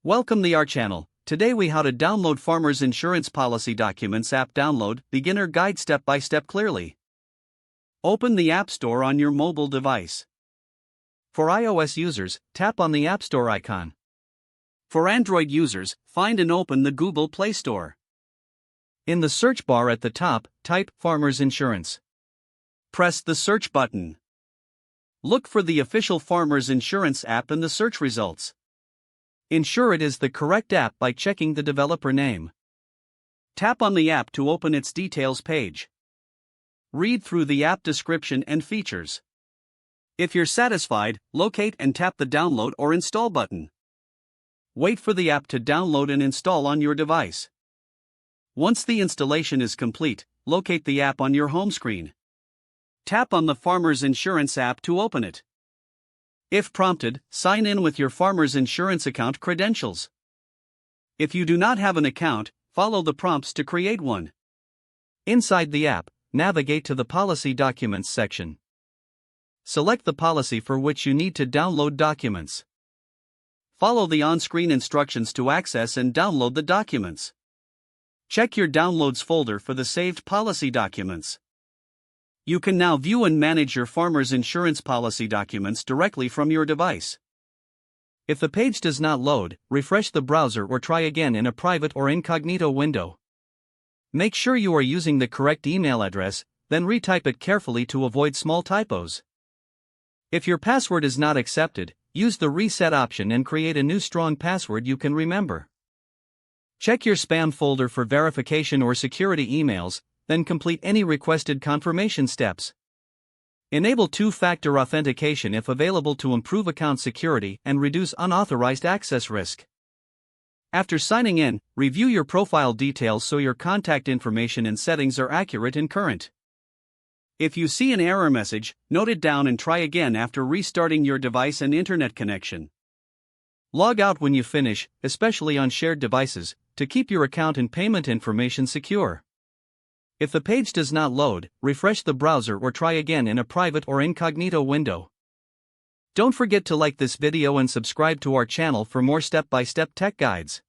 Welcome to our channel. Today we how to download Farmers Insurance Policy Documents app. Download beginner guide step by step clearly. Open the App Store on your mobile device. For iOS users, tap on the App Store icon. For Android users, find and open the Google Play Store. In the search bar at the top, type Farmers Insurance. Press the search button. Look for the official Farmers Insurance app in the search results. Ensure it is the correct app by checking the developer name. Tap on the app to open its details page. Read through the app description and features. If you're satisfied, locate and tap the download or install button. Wait for the app to download and install on your device. Once the installation is complete, locate the app on your home screen. Tap on the Farmers Insurance app to open it. If prompted, sign in with your Farmers Insurance account credentials. If you do not have an account, follow the prompts to create one. Inside the app, navigate to the Policy Documents section. Select the policy for which you need to download documents. Follow the on-screen instructions to access and download the documents. Check your Downloads folder for the saved policy documents. You can now view and manage your Farmers Insurance policy documents directly from your device. If the page does not load, refresh the browser or try again in a private or incognito window. Make sure you are using the correct email address, then retype it carefully to avoid small typos. If your password is not accepted, use the reset option and create a new strong password you can remember. Check your spam folder for verification or security emails, then complete any requested confirmation steps. Enable two-factor authentication if available to improve account security and reduce unauthorized access risk. After signing in, review your profile details so your contact information and settings are accurate and current. If you see an error message, note it down and try again after restarting your device and internet connection. Log out when you finish, especially on shared devices, to keep your account and payment information secure. If the page does not load, refresh the browser or try again in a private or incognito window. Don't forget to like this video and subscribe to our channel for more step-by-step tech guides.